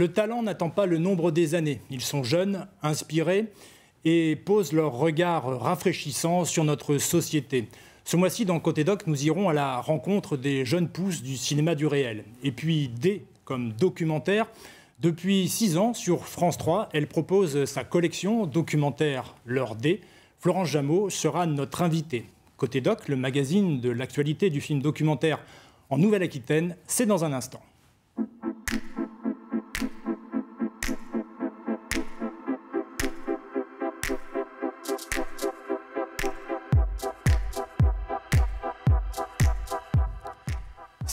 Le talent n'attend pas le nombre des années. Ils sont jeunes, inspirés et posent leur regard rafraîchissant sur notre société. Ce mois-ci, dans Côté Doc, nous irons à la rencontre des jeunes pousses du cinéma du réel. Et puis, D comme documentaire. Depuis 6 ans, sur France 3, elle propose sa collection documentaire L'heure D. Florence Jameau sera notre invitée. Côté Doc, le magazine de l'actualité du film documentaire en Nouvelle-Aquitaine, c'est dans un instant.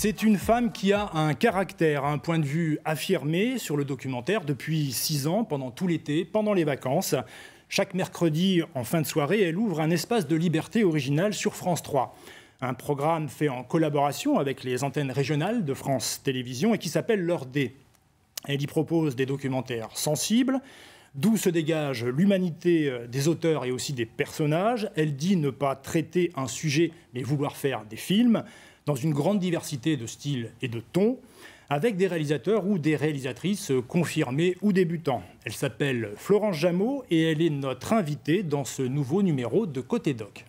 C'est une femme qui a un caractère, un point de vue affirmé sur le documentaire depuis 6 ans, pendant tout l'été, pendant les vacances. Chaque mercredi, en fin de soirée, elle ouvre un espace de liberté originale sur France 3. Un programme fait en collaboration avec les antennes régionales de France Télévisions et qui s'appelle L'heure D. Elle y propose des documentaires sensibles, d'où se dégage l'humanité des auteurs et aussi des personnages. Elle dit ne pas traiter un sujet, mais vouloir faire des films, dans une grande diversité de styles et de tons, avec des réalisateurs ou des réalisatrices confirmés ou débutants. Elle s'appelle Florence Jameau et elle est notre invitée dans ce nouveau numéro de Côté Doc.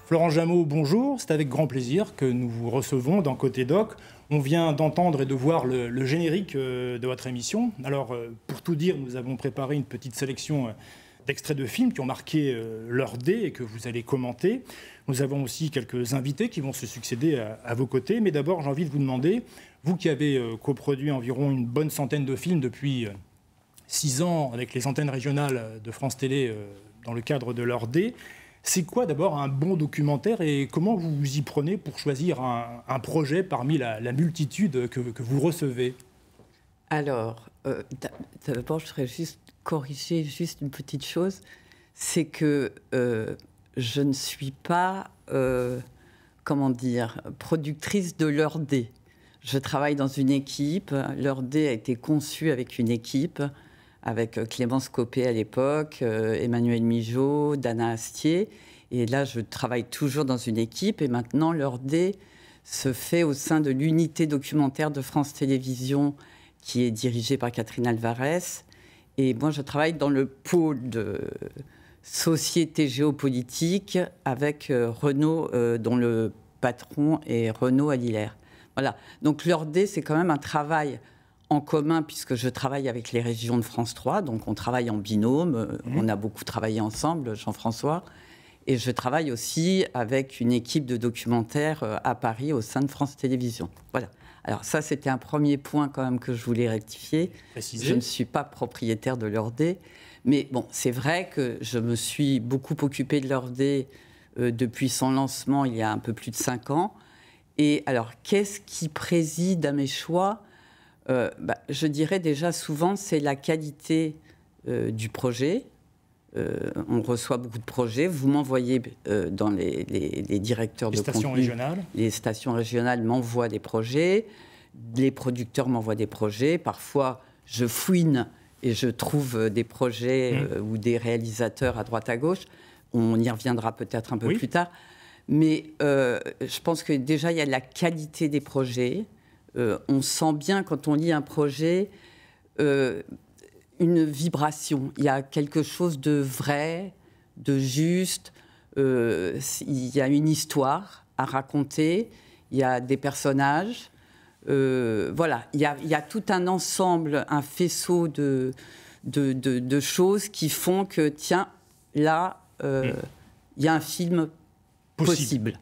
Florence Jameau, bonjour. C'est avec grand plaisir que nous vous recevons dans Côté Doc. On vient d'entendre et de voir le générique de votre émission. Alors, pour tout dire, nous avons préparé une petite sélection d'extraits de films qui ont marqué l'heure D et que vous allez commenter. Nous avons aussi quelques invités qui vont se succéder à vos côtés. Mais d'abord, j'ai envie de vous demander, vous qui avez coproduit environ une bonne centaine de films depuis 6 ans avec les antennes régionales de France Télé dans le cadre de l'heure D, c'est quoi d'abord un bon documentaire et comment vous vous y prenez pour choisir un projet parmi la multitude que vous recevez? Alors, d'abord, je voudrais juste corriger juste une petite chose. C'est que je ne suis pas, productrice de l'heure D. Je travaille dans une équipe. L'heure D a été conçue avec une équipe, avec Clémence Copé à l'époque, Emmanuel Migeot, Dana Astier. Et là, je travaille toujours dans une équipe. Et maintenant, l'heure D se fait au sein de l'unité documentaire de France Télévisions, qui est dirigée par Catherine Alvarez. Et moi, je travaille dans le pôle de société géopolitique avec Renaud, dont le patron est Renaud Alilaire. Voilà. Donc, l'heure D, c'est quand même un travail en commun, puisque je travaille avec les régions de France 3, donc on travaille en binôme, on a beaucoup travaillé ensemble, Jean-François, et je travaille aussi avec une équipe de documentaires à Paris au sein de France Télévisions. Voilà. Alors ça, c'était un premier point quand même que je voulais rectifier. Préciser. Je ne suis pas propriétaire de l'heure D, mais bon, c'est vrai que je me suis beaucoup occupée de l'heure D depuis son lancement il y a un peu plus de 5 ans. Et alors, qu'est-ce qui préside à mes choix ? Je dirais déjà souvent, c'est la qualité du projet. On reçoit beaucoup de projets. Vous m'envoyez dans les directeurs de contenu. Les stations régionales. Les stations régionales m'envoient des projets. Les producteurs m'envoient des projets. Parfois, je fouine et je trouve des projets ou des réalisateurs à droite à gauche. On y reviendra peut-être un peu plus tard. Mais je pense que déjà, il y a la qualité des projets. On sent bien, quand on lit un projet, une vibration. Il y a quelque chose de vrai, de juste. Il y a une histoire à raconter. Il y a des personnages. Voilà. Il y a tout un ensemble, un faisceau de choses qui font que, tiens, là, il y a un film possible.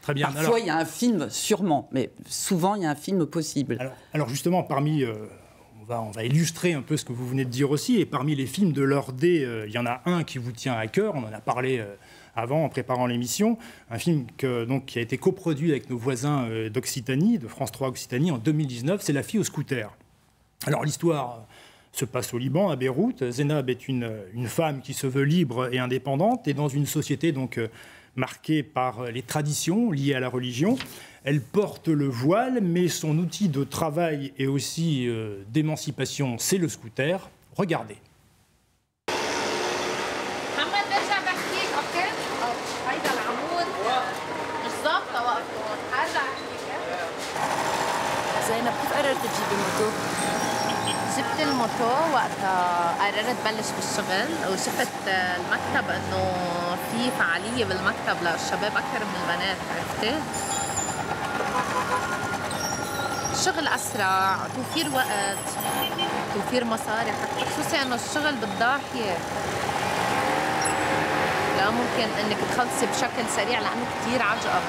Très bien. Parfois, il y a un film, sûrement, mais souvent, il y a un film possible. Alors justement, parmi... on va illustrer un peu ce que vous venez de dire aussi. Et parmi les films de l'heure D, il y en a un qui vous tient à cœur. On en a parlé avant, en préparant l'émission. Un film qui a été coproduit avec nos voisins d'Occitanie, de France 3 Occitanie, en 2019. C'est La fille au scooter. Alors l'histoire se passe au Liban, à Beyrouth. Zainab est une femme qui se veut libre et indépendante, et dans une société donc marquée par les traditions liées à la religion. Elle porte le voile, mais son outil de travail et aussi d'émancipation, c'est le scooter. Regardez. زينب كيف قررت تجيبي موتو؟ جبت الموتو وقتها قررت بلش بالشغل وشفت المكتب انه في فعاليه بالمكتب للشباب اكثر من البنات، عرفتي؟ الشغل اسرع، توفير وقت، توفير مصاري، حتى خصوصي انه الشغل بالضاحيه لا ممكن انك تخلصي بشكل سريع لانه كثير عجقه.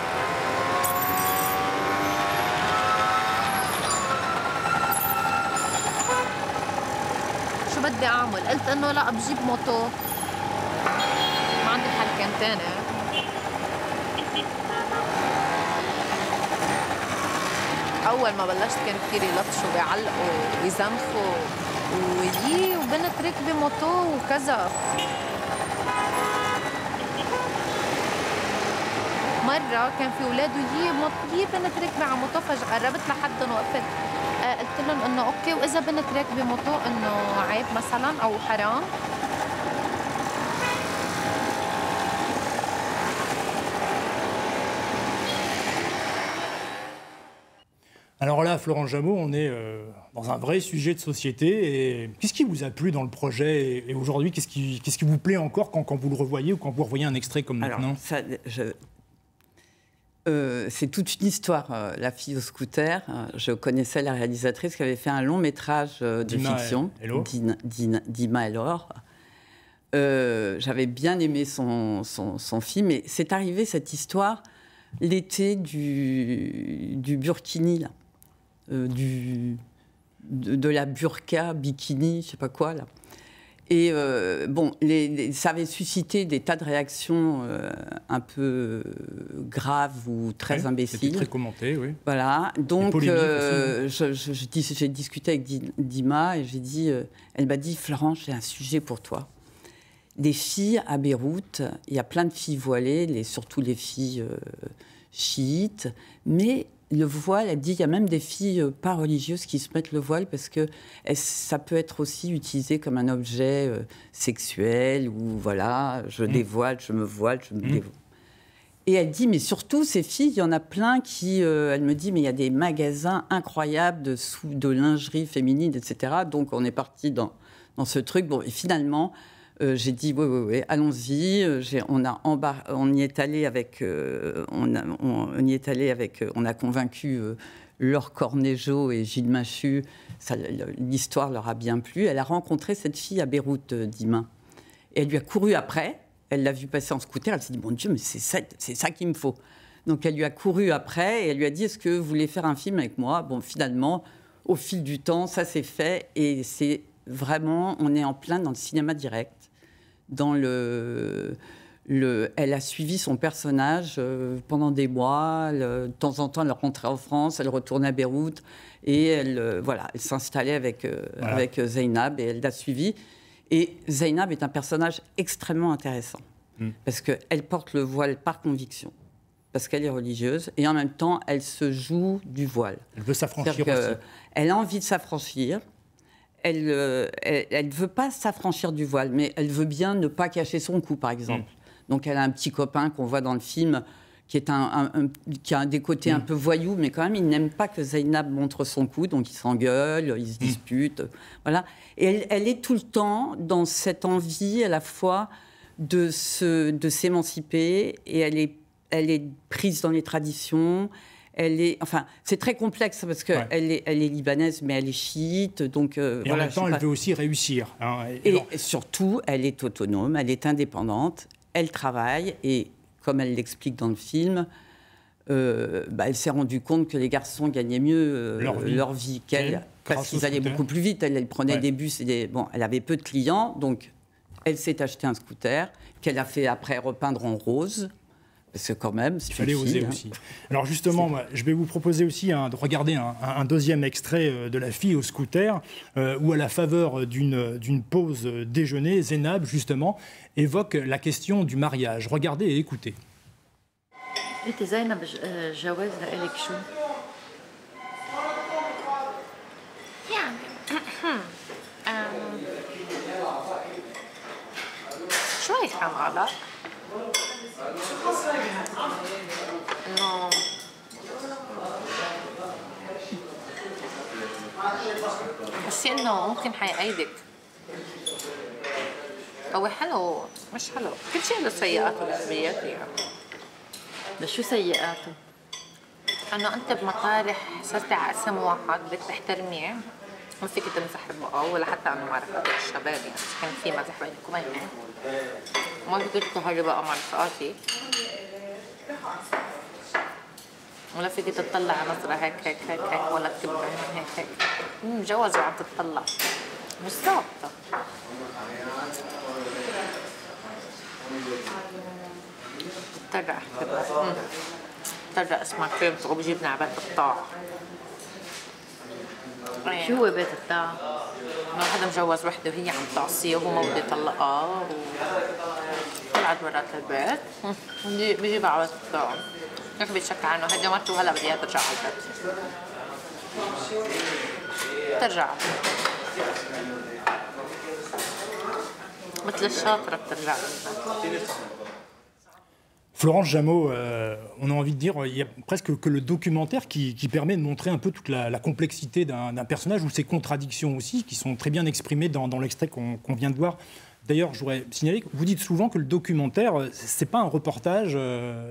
بدي اعمل قلت انه لا بجيب موتو، ما عندي حل كان تاني. اول ما بلشت كان كثير يلطشوا ويعلقوا ويزنخوا ويجي وبنت ركبي موتو وكذا. مره كان في اولاد ويجي بنت ركبي على موتو، فجاه قربت لحدهم وقفت قلت لهم انه اوكي، واذا بنت راكبه موتو انه عيب مثلا او حرام. Alors là, Florence Jameau, on est dans un vrai sujet de société. Et qu'est-ce qui vous a plu dans le projet? Et aujourd'hui, qu'est-ce qui vous plaît encore quand vous le revoyez ou quand vous revoyez un extrait comme maintenant? C'est toute une histoire, La fille au scooter. Je connaissais la réalisatrice qui avait fait un long métrage de fiction, Dima El-Or. J'avais bien aimé son film, et c'est arrivé cette histoire l'été du burkini, là. De la burqa, bikini, je sais pas quoi, là. Et bon, ça avait suscité des tas de réactions un peu graves ou très imbéciles. C'était très commenté, oui. Voilà, donc j'ai discuté avec Dima et j'ai dit, elle m'a dit, Florence, j'ai un sujet pour toi. Des filles à Beyrouth, il y a plein de filles voilées, surtout les filles chiites, mais le voile, elle dit, il y a même des filles pas religieuses qui se mettent le voile parce que ça peut être aussi utilisé comme un objet sexuel, ou voilà, je dévoile, je me voile, je me dévoile. Et elle dit, mais surtout, ces filles, il y en a plein qui... elle me dit, mais il y a des magasins incroyables de lingerie féminine, etc. Donc, on est parti dans ce truc. Bon, et finalement... j'ai dit oui, allons-y. On y est allé avec. On a convaincu Laure Cornejo et Gilles Machu. L'histoire leur a bien plu. Elle a rencontré cette fille à Beyrouth, Dima. Et elle lui a couru après. Elle l'a vue passer en scooter. Elle s'est dit, mon Dieu, mais c'est ça qu'il me faut. Donc elle lui a couru après et elle lui a dit, est-ce que vous voulez faire un film avec moi? Bon, finalement, au fil du temps, ça s'est fait, et c'est vraiment, on est en plein dans le cinéma direct. Elle a suivi son personnage pendant des mois. De temps en temps, elle rentrait en France, elle retournait à Beyrouth, et elle s'installait avec Zainab, et elle l'a suivi. Et Zainab est un personnage extrêmement intéressant, parce qu'elle porte le voile par conviction, parce qu'elle est religieuse, et en même temps, elle se joue du voile. Elle veut s'affranchir aussi. Elle a envie de s'affranchir. Elle ne veut pas s'affranchir du voile, mais elle veut bien ne pas cacher son cou, par exemple. Donc elle a un petit copain qu'on voit dans le film qui a des côtés un peu voyous, mais quand même, il n'aime pas que Zainab montre son cou, donc ils s'engueulent, ils se disputent. Voilà. Et elle est tout le temps dans cette envie, à la fois, de s'émanciper, et elle est prise dans les traditions. C'est très complexe parce qu'elle elle est libanaise, mais elle est chiite. Donc, et en même temps, elle veut aussi réussir. Hein, et surtout, elle est autonome, elle est indépendante, elle travaille. Et comme elle l'explique dans le film, elle s'est rendue compte que les garçons gagnaient mieux leur vie qu'elle, parce qu'ils allaient beaucoup plus vite. Elle prenait des bus. Elle avait peu de clients, donc elle s'est acheté un scooter qu'elle a fait après repeindre en rose. Parce que quand même, c'est il fallait oser aussi. Alors justement, moi, je vais vous proposer aussi de regarder un deuxième extrait de La fille au scooter, où à la faveur d'une pause déjeuner, Zeinab, justement, évoque la question du mariage. Regardez et écoutez. انت زينب جواز لإلك شو؟ يعني شوي كان غلط انه بس انه ممكن حيعيدك هو حلو مش حلو كل شيء له سيئات وايجابيات يعني بس شو سيئاته؟ انه انت بمطارح صرتي على اسم واحد بدك تحترميه ما فيك تمزح بقى ولا حتى انه مع رفقاتك الشباب يعني كان في مزح بينك وبينه ما فيك تهربي بقى مع رفقاتك ولا فيك تطلع نظرة هيك هيك هيك هيك ولا تكبر هيك هيك مجوزة وعم تتطلع مش ظابطة اضطر احترم اضطر اسمع كلمته وبجيبني على بيت الطاعة شو هو بيت الطاعة؟ انه حدا مجوز وحده وهي عم تعصيه وهو ما بده يطلقها طلعت برات البيت بجيبها على بيت الطاعة هيك بيتشكى عنه هيدي مرته وهلا بدي اياها ترجع على البيت ترجع مثل الشاطرة بترجع للبيت. Florence Jameau, on a envie de dire, il y a presque que le documentaire qui permet de montrer un peu toute la complexité d'un personnage ou ses contradictions aussi, qui sont très bien exprimées dans l'extrait qu'on vient de voir. D'ailleurs, je voudrais signaler que vous dites souvent que le documentaire, c'est pas un reportage,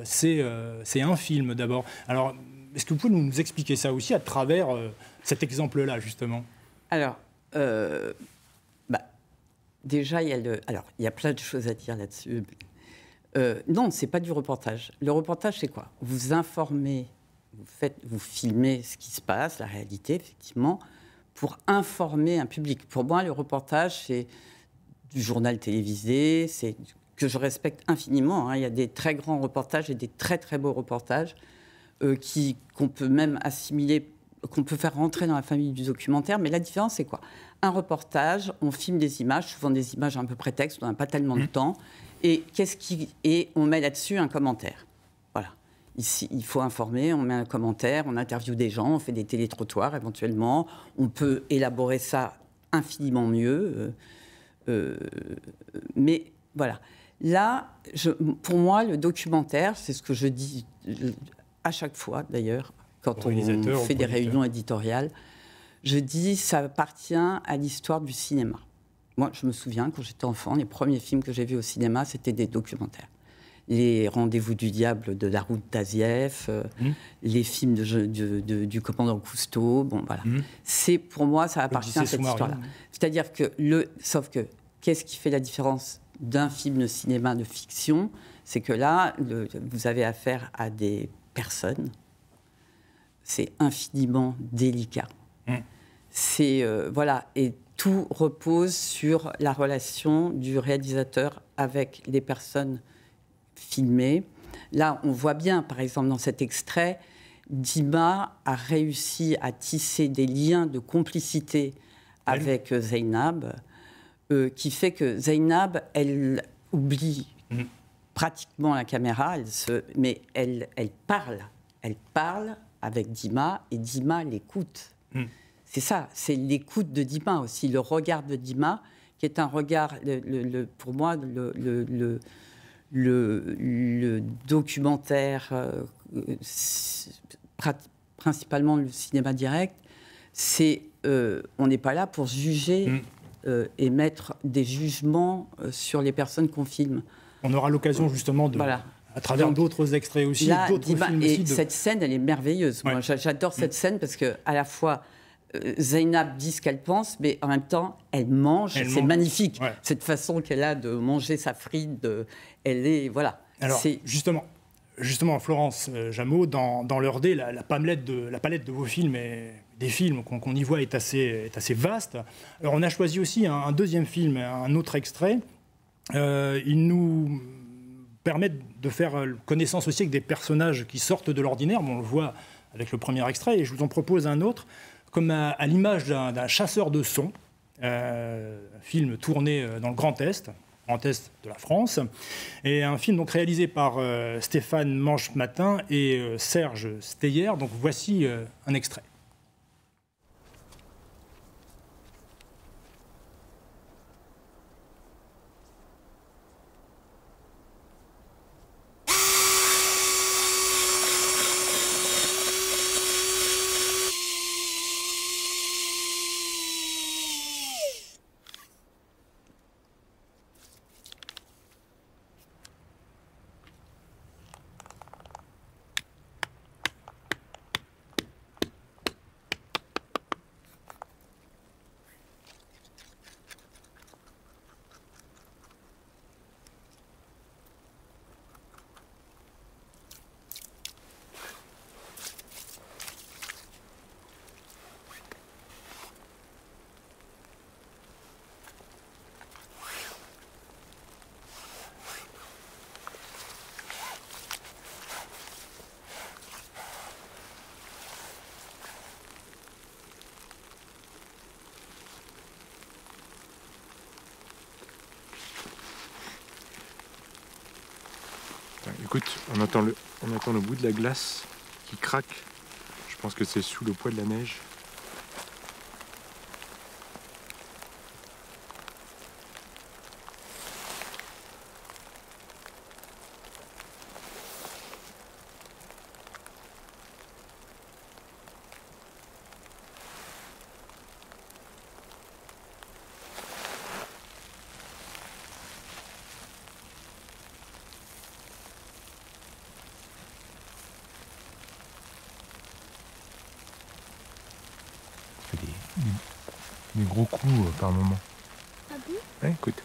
c'est un film d'abord. Alors, est-ce que vous pouvez nous expliquer ça aussi à travers cet exemple-là, justement? Alors, déjà, il y a plein de choses à dire là-dessus. Non, c'est pas du reportage. Le reportage, c'est quoi? Vous informez, vous filmez ce qui se passe, la réalité, effectivement, pour informer un public. Pour moi, le reportage, c'est du journal télévisé, c'est que je respecte infiniment. Hein. Il y a des très grands reportages et des très très beaux reportages qu'on peut même assimiler, qu'on peut faire rentrer dans la famille du documentaire. Mais la différence, c'est quoi? Un reportage, on filme des images, souvent des images un peu prétextes, on n'a pas tellement de temps. Et on met là-dessus un commentaire. Voilà. Ici, il faut informer, on met un commentaire, on interviewe des gens, on fait des télétrottoirs éventuellement. On peut élaborer ça infiniment mieux. Mais voilà. Là, pour moi, le documentaire, c'est ce que je dis à chaque fois, d'ailleurs, quand on fait des réunions éditoriales, je dis ça appartient à l'histoire du cinéma. Moi, je me souviens, quand j'étais enfant, les premiers films que j'ai vus au cinéma, c'était des documentaires. Les Rendez-vous du diable de Daroud Tazieff, les films du commandant Cousteau, bon, voilà. C'est, pour moi, ça appartient à cette histoire-là. C'est-à-dire que, sauf que, qu'est-ce qui fait la différence d'un film de cinéma de fiction? C'est que là, vous avez affaire à des personnes, c'est infiniment délicat. C'est, voilà, et tout repose sur la relation du réalisateur avec les personnes filmées. Là, on voit bien, par exemple, dans cet extrait, Dima a réussi à tisser des liens de complicité avec Zeinab, qui fait que Zeinab, elle oublie pratiquement la caméra, mais elle parle avec Dima, et Dima l'écoute. C'est ça, c'est l'écoute de Dima aussi, le regard de Dima, qui est un regard, pour moi, le documentaire, principalement le cinéma direct, c'est, on n'est pas là pour juger et mettre des jugements sur les personnes qu'on filme. On aura l'occasion justement de... Voilà. À travers d'autres extraits aussi, d'autres films aussi. Cette scène, elle est merveilleuse. Ouais. Moi, j'adore cette scène parce que, à la fois, Zeinab dit ce qu'elle pense, mais en même temps, elle mange. C'est magnifique, cette façon qu'elle a de manger sa frite. Elle est, voilà. Alors, justement, Florence Jameau, dans l'heure D, la palette de vos films et des films qu'on y voit est assez vaste. Alors, on a choisi aussi un deuxième film, un autre extrait. Il nous permettent de faire connaissance aussi avec des personnages qui sortent de l'ordinaire. Bon, on le voit avec le premier extrait, et je vous en propose un autre, comme à l'image d'un chasseur de sons, un film tourné dans le Grand Est de la France, et un film donc réalisé par Stéphane Manche-Matin et Serge Steyer. Donc voici un extrait. Écoute, on entend le bout de la glace qui craque. Je pense que c'est sous le poids de la neige. Des gros coups par moment. Ah bon? Ouais, écoute.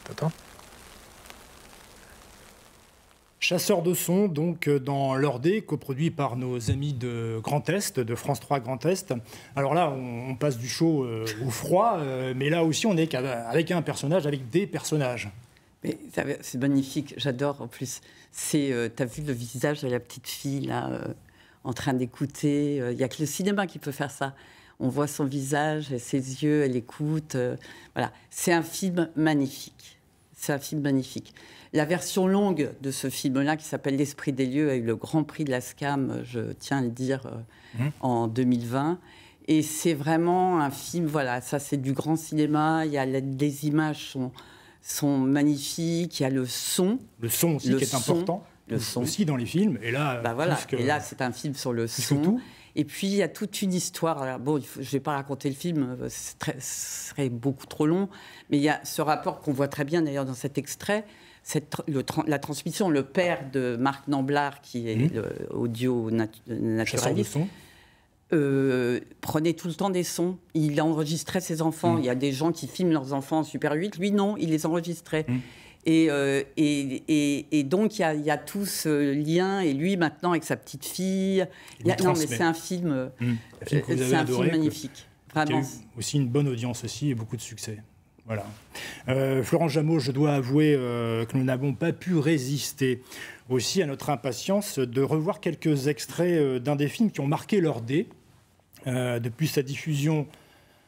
T'entends? Chasseur de sons, donc dans l'Ordé, coproduit par nos amis de Grand Est, de France 3 Grand Est. Alors là, on passe du chaud au froid, mais là aussi, on est avec un personnage, avec des personnages. Mais c'est magnifique, j'adore en plus. T'as vu le visage de la petite fille là, en train d'écouter. Il n'y a que le cinéma qui peut faire ça. On voit son visage, ses yeux, elle écoute. Voilà, c'est un film magnifique. C'est un film magnifique. La version longue de ce film-là, qui s'appelle L'Esprit des lieux, a eu le Grand Prix de la SCAM, je tiens à le dire, en 2020. Et c'est vraiment un film, voilà, ça c'est du grand cinéma. Les images sont magnifiques, il y a le son. Le son aussi qui est important. Le son. Aussi dans les films. Et là, voilà. Et là, c'est un film sur le son. Tout. Et puis, il y a toute une histoire. Alors, bon, je ne vais pas raconter le film, ce serait beaucoup trop long. Mais il y a ce rapport qu'on voit très bien, d'ailleurs, dans cet extrait. La transmission, le père de Marc Namblard, qui est audio naturaliste, prenait tout le temps des sons. Il enregistrait ses enfants. Il y a des gens qui filment leurs enfants en Super 8. Lui, non, il les enregistrait. Et donc, il y a tout ce lien. Et lui, maintenant, avec sa petite fille... Non, mais c'est un film, c'est un film magnifique. Vraiment. Il y a eu aussi une bonne audience aussi et beaucoup de succès. Voilà. Florence Jameau, je dois avouer que nous n'avons pas pu résister aussi à notre impatience de revoir quelques extraits d'un des films qui ont marqué l'Ordé depuis sa diffusion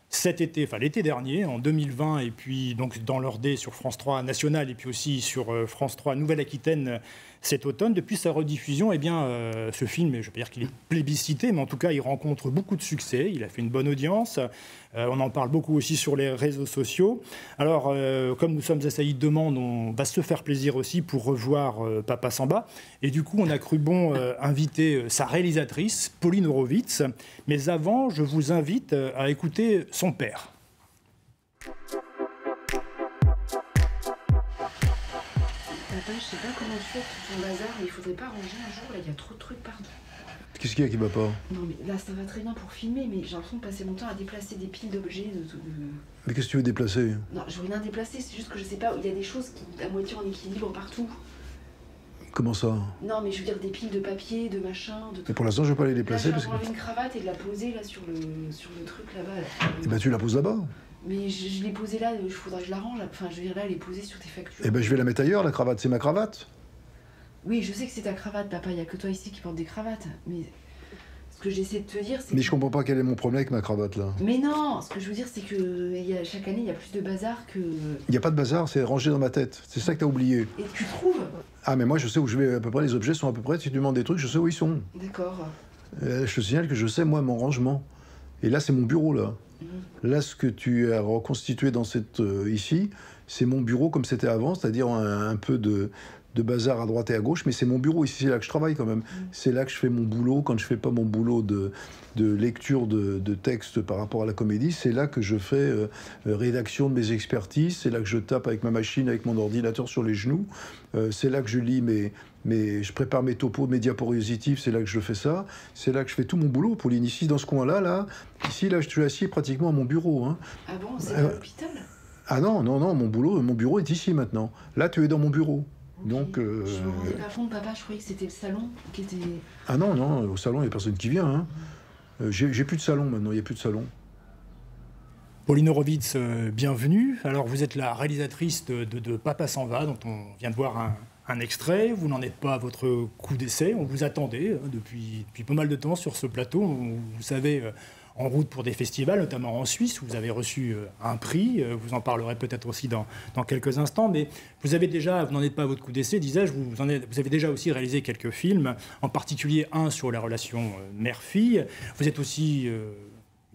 cet été, enfin l'été dernier, en 2020, et puis donc dans l'Ordé sur France 3 National et puis aussi sur France 3 Nouvelle-Aquitaine cet automne. Depuis sa rediffusion, eh bien, ce film, je ne vais pas dire qu'il est plébiscité, mais en tout cas, il rencontre beaucoup de succès. Il a fait une bonne audience. On en parle beaucoup aussi sur les réseaux sociaux. Alors, comme nous sommes à Saïd Demande, on va se faire plaisir aussi pour revoir Papa Samba. Et du coup, on a cru bon inviter sa réalisatrice, Pauline Horowitz. Mais avant, je vous invite à écouter son père. Papa, je sais pas comment tu fais tout ton bazar, mais il faudrait pas ranger un jour, là, il y a trop de trucs partout. Qu'est-ce qu'il y a qui va pas? Non, mais là, ça va très bien pour filmer, mais j'ai l'impression de passer mon temps à déplacer des piles d'objets. Mais qu'est-ce que tu veux déplacer? Non, je veux rien déplacer, c'est juste que je sais pas, il y a des choses qui à moitié en équilibre partout. Comment ça? Non, mais je veux dire des piles de papier, de machin, de Mais pour l'instant, je vais pas les déplacer là, parce que... enlever une cravate et de la poser là sur le truc là-bas. Là. Eh ben tu la poses là-bas. Mais je l'ai posée là, il faudrait que je la range. Enfin, je veux dire là, elle est posée sur tes factures. Eh ben je vais la mettre ailleurs, la cravate, c'est ma cravate. Oui, je sais que c'est ta cravate, papa. Il y a que toi ici qui porte des cravates. Mais ce que j'essaie de te dire, c'est. Mais je comprends pas quel est mon problème avec ma cravate là. Mais non, ce que je veux dire, c'est que chaque année, il y a plus de bazar que. Il n'y a pas de bazar, c'est rangé dans ma tête. C'est ça que t'as oublié. Et tu trouves? Ah mais moi je sais où je vais à peu près, les objets sont à peu près, si tu demandes des trucs, je sais où ils sont. D'accord. Je te signale que je sais moi mon rangement. Et là c'est mon bureau là. Là ce que tu as reconstitué dans cette ici, c'est mon bureau comme c'était avant, c'est-à-dire un peu de bazar à droite et à gauche, mais c'est mon bureau ici, c'est là que je travaille quand même. C'est là que je fais mon boulot, quand je fais pas mon boulot de lecture de texte par rapport à la comédie, c'est là que je fais rédaction de mes expertises, c'est là que je tape avec ma machine, avec mon ordinateur sur les genoux, c'est là que je lis je prépare mes topos, mes diapositives, c'est là que je fais ça, c'est là que je fais tout mon boulot, Pauline, ici dans ce coin-là, ici là je suis assis pratiquement à mon bureau. Hein. Ah bon, c'est à l'hôpital? Ah non, mon bureau est ici maintenant. Là tu es dans mon bureau. Okay. Donc, je me rendais pas compte, papa, je croyais que c'était le salon qui était... Ah non, au salon, il n'y a personne qui vient. Hein. J'ai plus de salon maintenant, il n'y a plus de salon. Pauline Horowitz, bienvenue. Alors, vous êtes la réalisatrice de Papa s'en va, dont on vient de voir un extrait. Vous n'en êtes pas à votre coup d'essai. On vous attendait depuis pas mal de temps sur ce plateau. Vous savez... en route pour des festivals, notamment en Suisse, où vous avez reçu un prix. Vous en parlerez peut-être aussi dans quelques instants. Mais vous n'en êtes pas à votre coup d'essai, disais-je. Vous avez déjà aussi réalisé quelques films, en particulier un sur la relation mère-fille. Vous êtes aussi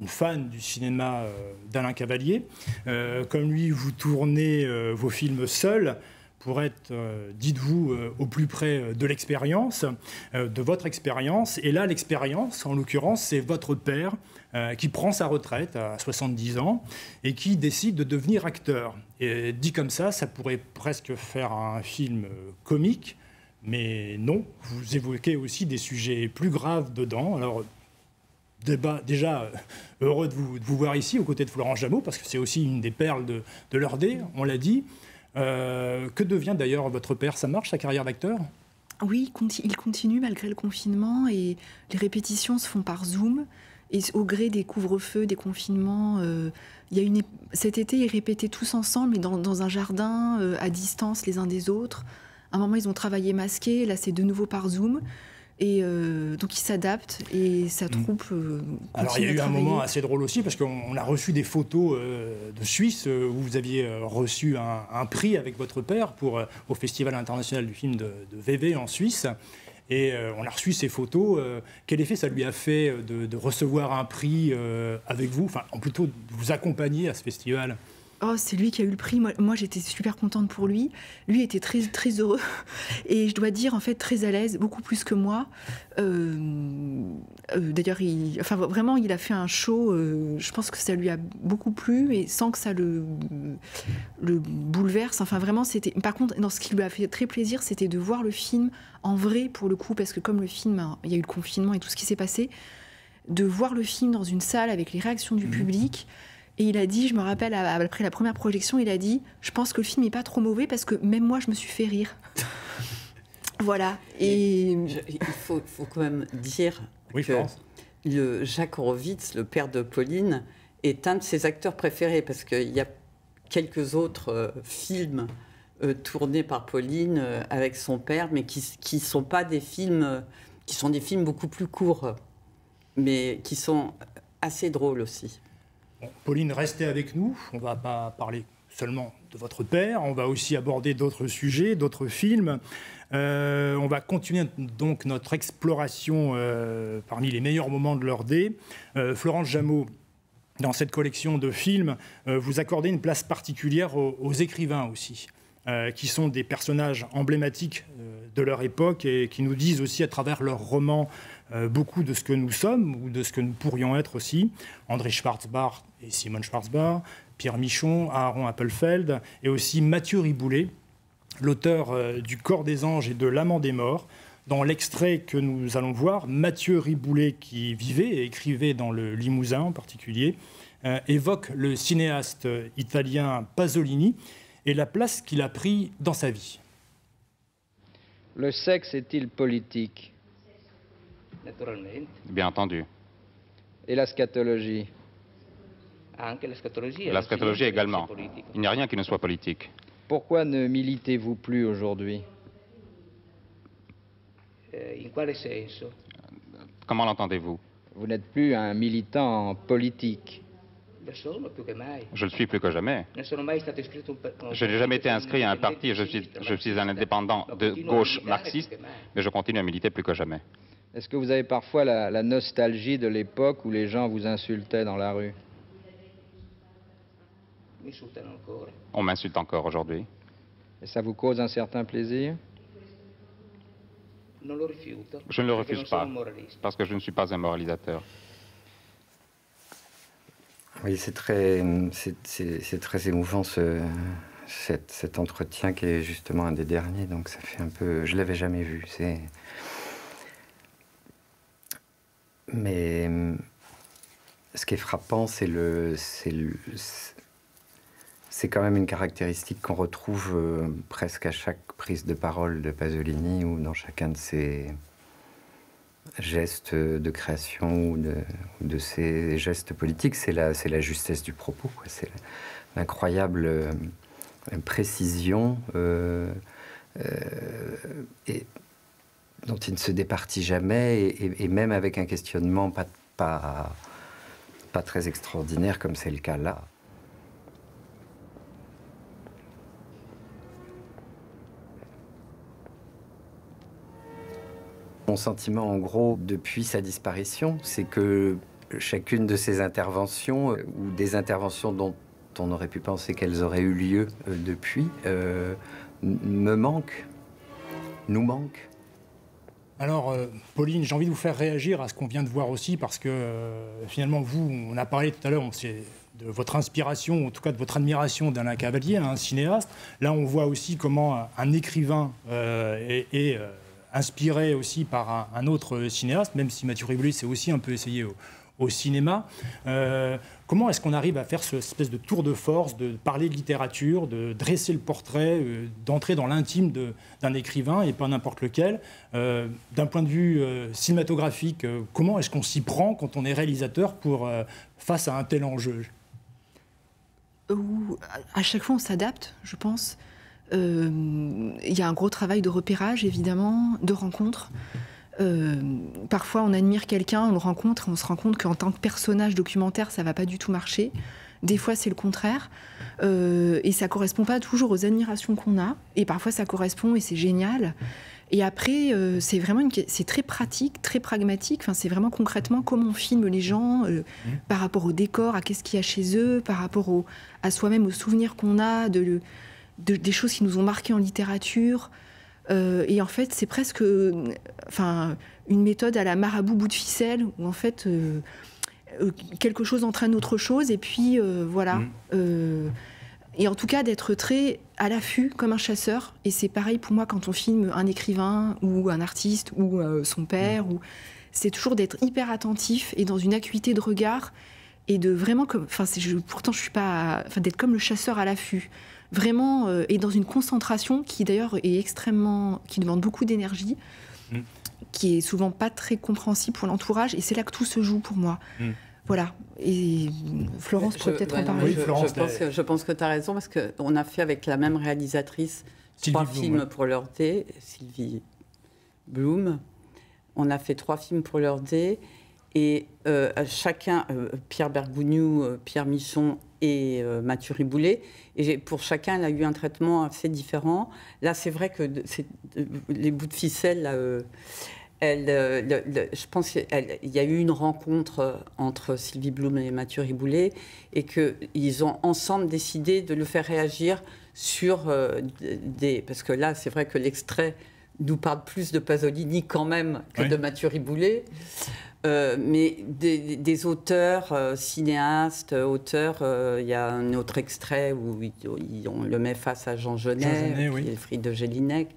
une fan du cinéma d'Alain Cavalier. Comme lui, vous tournez vos films seuls, pour être, dites-vous, au plus près de l'expérience, de votre expérience. Et là, l'expérience, en l'occurrence, c'est votre père qui prend sa retraite à 70 ans et qui décide de devenir acteur. Et dit comme ça pourrait presque faire un film comique, mais non, vous évoquez aussi des sujets plus graves dedans. Alors, déjà, heureux de vous voir ici, aux côtés de Florence Jameau, parce que c'est aussi une des perles de l'Eurdé, on l'a dit. Que devient d'ailleurs votre père? Ça marche, sa carrière d'acteur? Oui, il continue malgré le confinement et les répétitions se font par Zoom. Et au gré des couvre-feux, des confinements, cet été, ils répétaient tous ensemble, mais dans un jardin, à distance les uns des autres. À un moment, ils ont travaillé masqués, là c'est de nouveau par Zoom. Et donc il s'adapte et sa troupe Alors il y a eu un moment assez drôle aussi parce qu'on a reçu des photos de Suisse où vous aviez reçu un prix avec votre père au Festival international du film de VV en Suisse. Et on a reçu ces photos. Quel effet ça lui a fait de recevoir un prix avec vous, enfin plutôt de vous accompagner à ce festival? Oh, c'est lui qui a eu le prix. Moi, j'étais super contente pour lui. Lui était très, très heureux. Et je dois dire, en fait, très à l'aise, beaucoup plus que moi. D'ailleurs, vraiment, il a fait un show. Je pense que ça lui a beaucoup plu, et sans que ça le bouleverse. Enfin, vraiment, c'était... Par contre, ce qui lui a fait très plaisir, c'était de voir le film en vrai, pour le coup, parce que comme le film, il y a eu le confinement et tout ce qui s'est passé, de voir le film dans une salle avec les réactions du public... Et il a dit, je me rappelle, après la première projection, il a dit « Je pense que le film n'est pas trop mauvais parce que même moi, je me suis fait rire. » Voilà. Et il faut quand même dire que Jacques Horowitz, le père de Pauline, est un de ses acteurs préférés parce qu'il y a quelques autres films tournés par Pauline avec son père, mais qui sont pas des films, qui sont des films beaucoup plus courts, mais qui sont assez drôles aussi. Bon, Pauline, restez avec nous. On ne va pas parler seulement de votre père. On va aussi aborder d'autres sujets, d'autres films. On va continuer donc notre exploration parmi les meilleurs moments de l'Eurdé. Florence Jameau, dans cette collection de films, vous accordez une place particulière aux écrivains aussi, qui sont des personnages emblématiques de leur époque et qui nous disent aussi à travers leurs romans beaucoup de ce que nous sommes ou de ce que nous pourrions être aussi. André Schwarzbach et Simone Schwarzbach, Pierre Michon, Aaron Appelfeld et aussi Mathieu Riboulet, l'auteur du Corps des anges et de L'amant des morts. Dans l'extrait que nous allons voir, Mathieu Riboulet, qui vivait et écrivait dans le Limousin en particulier, évoque le cinéaste italien Pasolini et la place qu'il a pris dans sa vie. Le sexe est-il politique? Bien entendu. Et la scatologie? La scatologie également. Il n'y a rien qui ne soit politique. Pourquoi ne militez-vous plus aujourd'hui? Comment l'entendez-vous? Vous n'êtes plus un militant politique. Je le suis plus que jamais. Je n'ai jamais été inscrit à un parti, je suis un indépendant de gauche marxiste, mais je continue à militer plus que jamais. Est-ce que vous avez parfois la nostalgie de l'époque où les gens vous insultaient dans la rue? On m'insulte encore aujourd'hui. Et ça vous cause un certain plaisir? Je ne le refuse pas, parce que je ne suis pas un moralisateur. Oui, c'est très émouvant cet entretien qui est justement un des derniers, donc ça fait un peu... Je ne l'avais jamais vu, Mais ce qui est frappant, c'est quand même une caractéristique qu'on retrouve presque à chaque prise de parole de Pasolini ou dans chacun de ses gestes de création ou de ses gestes politiques, c'est la justesse du propos, c'est l'incroyable précision et dont il ne se départit jamais et même avec un questionnement pas très extraordinaire comme c'est le cas là. Mon sentiment, en gros, depuis sa disparition, c'est que chacune de ces interventions, ou des interventions dont on aurait pu penser qu'elles auraient eu lieu depuis, me manque, nous manque. Alors, Pauline, j'ai envie de vous faire réagir à ce qu'on vient de voir aussi, parce que finalement, vous, on a parlé tout à l'heure, de votre inspiration, en tout cas de votre admiration d'Alain Cavalier, un cinéaste. Là, on voit aussi comment un écrivain est inspiré aussi par un autre cinéaste, même si Mathieu Riboulé s'est aussi un peu essayé au cinéma. Comment est-ce qu'on arrive à faire cette espèce de tour de force, de parler de littérature, de dresser le portrait, d'entrer dans l'intime d'un écrivain, et pas n'importe lequel? D'un point de vue cinématographique, comment est-ce qu'on s'y prend quand on est réalisateur face à un tel enjeu? À chaque fois, on s'adapte, je pense. Il y a un gros travail de repérage, évidemment, de rencontre. Parfois, on admire quelqu'un, on le rencontre, et on se rend compte qu'en tant que personnage documentaire, ça ne va pas du tout marcher. Des fois, c'est le contraire. Et ça ne correspond pas toujours aux admirations qu'on a. Et parfois, ça correspond et c'est génial. Et après, c'est très pratique, très pragmatique. Enfin, c'est vraiment concrètement comment on filme les gens par rapport au décor, à qu'est-ce qu'il y a chez eux, par rapport à soi-même, aux souvenirs qu'on a, des choses qui nous ont marquées en littérature. Et en fait, c'est presque une méthode à la marabout bout de ficelle, où en fait, quelque chose entraîne autre chose, et puis voilà. Et en tout cas, d'être très à l'affût, comme un chasseur. Et c'est pareil pour moi quand on filme un écrivain, ou un artiste, ou son père. C'est toujours d'être hyper attentif, et dans une acuité de regard, et de vraiment... pourtant, je suis pas... d'être comme le chasseur à l'affût. Vraiment, et dans une concentration qui d'ailleurs est qui demande beaucoup d'énergie, qui est souvent pas très compréhensible pour l'entourage, et c'est là que tout se joue pour moi. Voilà. Et Florence pourrait peut-être en parler. Oui, je pense que tu as raison, parce qu'on a fait avec la même réalisatrice 3 films pour l'heure D, Sylvie Bloom. On a fait 3 films pour l'heure D, et chacun, Pierre Bergougnou, Pierre Michon et Mathieu Riboulé, et pour chacun, elle a eu un traitement assez différent. Là, c'est vrai que les bouts de ficelle, là, je pense qu'il y a eu une rencontre entre Sylvie Bloom et Mathieu Riboulé, et qu'ils ont ensemble décidé de le faire réagir sur parce que là, c'est vrai que l'extrait nous parle plus de Pasolini quand même que de Mathieu Riboulé. Mais des auteurs, cinéastes, auteurs, il y a un autre extrait où on le met face à Jean Genet, qui est Fried de Jelinek,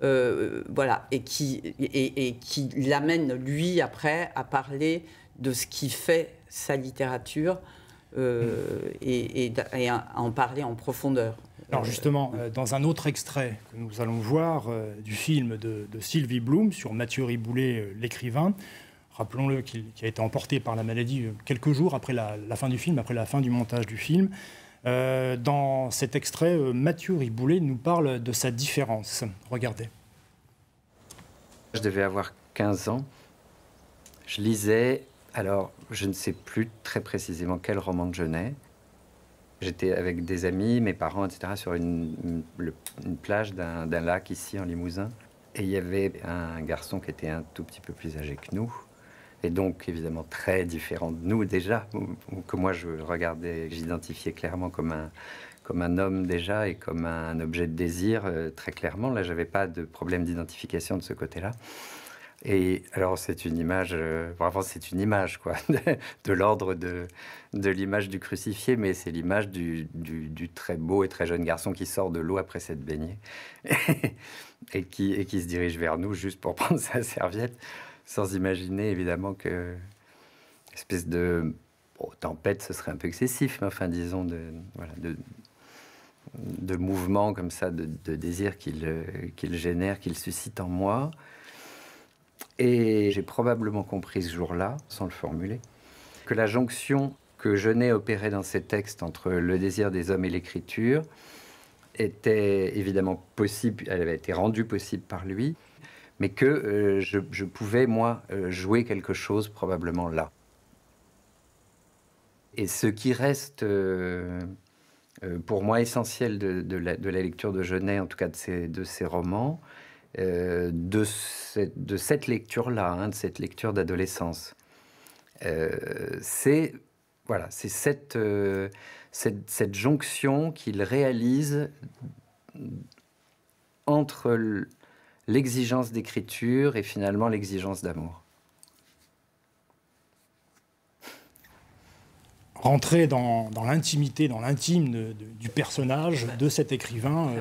voilà, et qui l'amène, lui, après, à parler de ce qui fait sa littérature et à en parler en profondeur. Alors justement, dans un autre extrait que nous allons voir du film de Sylvie Bloom sur Mathieu Riboulet, l'écrivain, rappelons-le qui a été emporté par la maladie quelques jours après la fin du film, après la fin du montage du film. Dans cet extrait, Mathieu Riboulet nous parle de sa différence. Regardez. Je devais avoir 15 ans. Je lisais, alors je ne sais plus très précisément quel roman de Genet. J'étais avec des amis, mes parents, etc., sur une plage d'un lac ici en Limousin. Et il y avait un garçon qui était un tout petit peu plus âgé que nous. Et donc, évidemment, très différent de nous déjà, que moi je regardais, j'identifiais clairement comme un homme déjà et comme un objet de désir, très clairement. Là, j'avais pas de problème d'identification de ce côté-là. Et alors, c'est une image, vraiment, c'est une image, quoi, de l'ordre de l'image du crucifié, mais c'est l'image du très beau et très jeune garçon qui sort de l'eau après s'être baigné et qui se dirige vers nous juste pour prendre sa serviette. Sans imaginer, évidemment, que espèce de tempête, ce serait un peu excessif, mais enfin, disons, de mouvement comme ça, de désir qu'il génère, qu'il suscite en moi. Et j'ai probablement compris ce jour-là, sans le formuler, que la jonction que Genet opérait dans ses textes entre le désir des hommes et l'écriture était évidemment possible, elle avait été rendue possible par lui, mais que je pouvais, moi, jouer quelque chose probablement là. Et ce qui reste, pour moi, essentiel de la lecture de Genet, en tout cas de ses romans, de cette lecture-là, hein, de cette lecture d'adolescence, c'est cette jonction qu'il réalise entre l'exigence d'écriture et finalement l'exigence d'amour. Rentrer dans l'intimité, dans l'intime du personnage, de cet écrivain,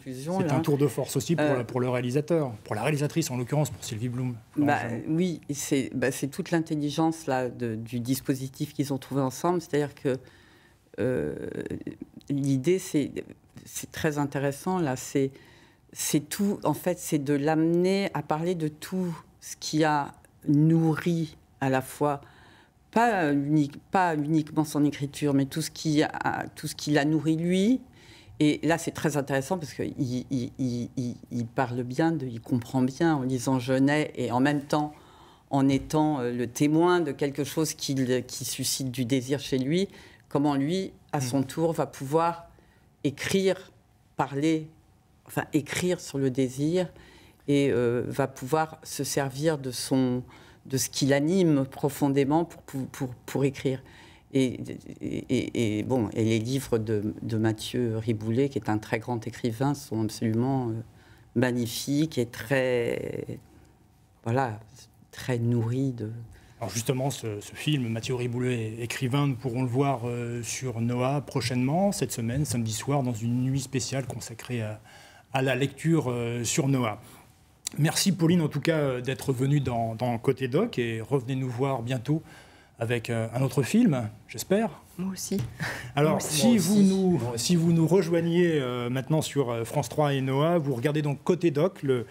c'est un tour de force aussi pour le réalisateur, pour la réalisatrice en l'occurrence, pour Sylvie Bloom. Oui, c'est toute l'intelligence là, du dispositif qu'ils ont trouvé ensemble, c'est-à-dire que l'idée, c'est très intéressant, là, c'est tout, en fait, c'est de l'amener à parler de tout ce qui a nourri à la fois, pas uniquement son écriture, mais tout ce qui l'a nourri lui. Et là, c'est très intéressant parce qu'il parle bien, il comprend bien en lisant Genet et en même temps en étant le témoin de quelque chose qui suscite du désir chez lui, comment lui, à son tour, va pouvoir écrire, parler, enfin écrire sur le désir et va pouvoir se servir de ce qui l'anime profondément pour écrire. Et les livres de Mathieu Riboulet, qui est un très grand écrivain, sont absolument magnifiques et très nourris de... Alors justement, ce film, Mathieu Riboulet, écrivain, nous pourrons le voir sur Noah prochainement, cette semaine, samedi soir, dans une nuit spéciale consacrée à la lecture sur Noah. Merci Pauline, en tout cas, d'être venue dans Côté Doc, et revenez nous voir bientôt avec un autre film, j'espère. Moi aussi. Alors, si vous nous rejoignez maintenant sur France 3 et Noah, vous regardez donc Côté Doc, le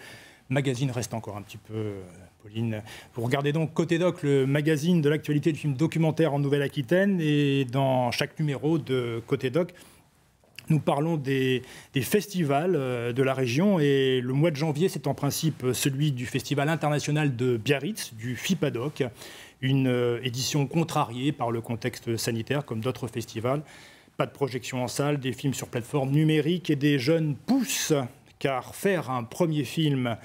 magazine reste encore un petit peu... Pauline, vous regardez donc Côté Doc, le magazine de l'actualité du film documentaire en Nouvelle-Aquitaine, et dans chaque numéro de Côté Doc, nous parlons des festivals de la région, et le mois de janvier, c'est en principe celui du Festival international de Biarritz, du FIPADOC, une édition contrariée par le contexte sanitaire, comme d'autres festivals. Pas de projection en salle, des films sur plateforme numérique, et des jeunes poussent, car faire un premier film,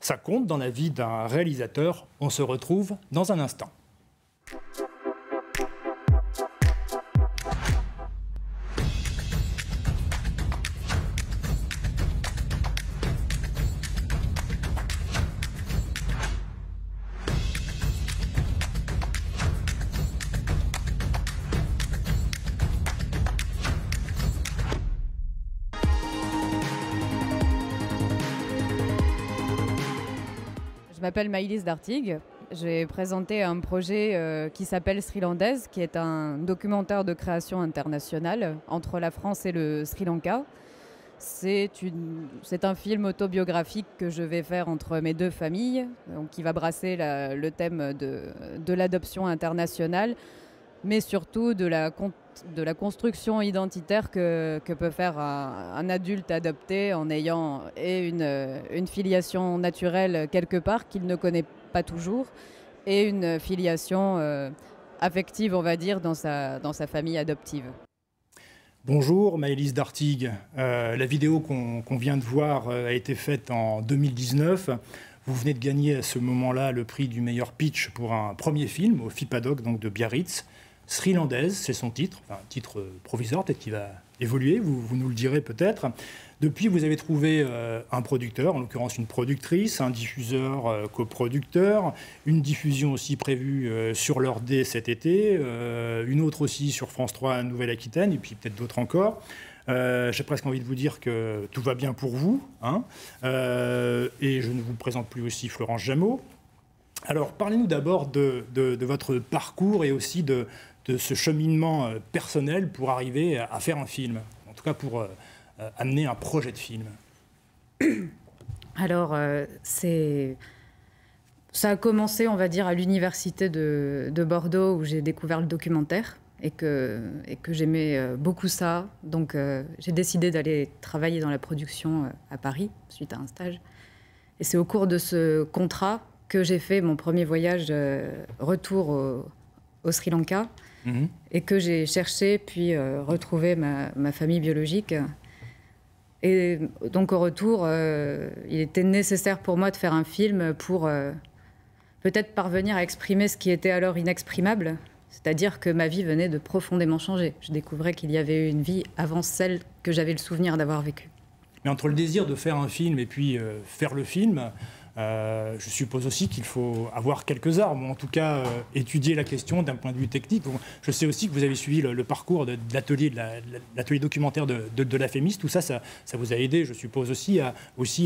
ça compte dans la vie d'un réalisateur. On se retrouve dans un instant. Je m'appelle Maïlis Dartigue. J'ai présenté un projet qui s'appelle Sri Landaise, qui est un documentaire de création internationale entre la France et le Sri Lanka. C'est un film autobiographique que je vais faire entre mes deux familles, donc qui va brasser le thème de l'adoption internationale, mais surtout de la construction identitaire que peut faire un adulte adopté en ayant une filiation naturelle quelque part qu'il ne connaît pas toujours, et une filiation affective, on va dire, dans sa famille adoptive. Bonjour Maëlys Dartigues. La vidéo qu'on vient de voir a été faite en 2019. Vous venez de gagner à ce moment-là le prix du meilleur pitch pour un premier film au FIPADOC donc de Biarritz. Srilandaise, c'est son titre, enfin, un titre provisoire, peut-être qu'il va évoluer, vous nous le direz peut-être. Depuis, vous avez trouvé un producteur, en l'occurrence une productrice, un diffuseur coproducteur, une diffusion aussi prévue sur l'heure D cet été, une autre aussi sur France 3 Nouvelle-Aquitaine, et puis peut-être d'autres encore. J'ai presque envie de vous dire que tout va bien pour vous, hein. Et je ne vous présente plus aussi Florence Jameau. Alors, parlez-nous d'abord de votre parcours et aussi de ce cheminement personnel pour arriver à faire un film, en tout cas pour amener un projet de film. Alors, ça a commencé, on va dire, à l'université de Bordeaux, où j'ai découvert le documentaire et que j'aimais beaucoup ça. Donc, j'ai décidé d'aller travailler dans la production à Paris, suite à un stage. Et c'est au cours de ce contrat que j'ai fait mon premier voyage retour au Sri Lanka, et que j'ai cherché puis retrouvé ma famille biologique. Et donc au retour, il était nécessaire pour moi de faire un film pour peut-être parvenir à exprimer ce qui était alors inexprimable, c'est-à-dire que ma vie venait de profondément changer. Je découvrais qu'il y avait eu une vie avant celle que j'avais le souvenir d'avoir vécue. Mais entre le désir de faire un film et puis faire le film, je suppose aussi qu'il faut avoir quelques armes, ou en tout cas étudier la question d'un point de vue technique. Je sais aussi que vous avez suivi le parcours de l'atelier documentaire de la FEMIS. Tout ça, ça vous a aidé, je suppose aussi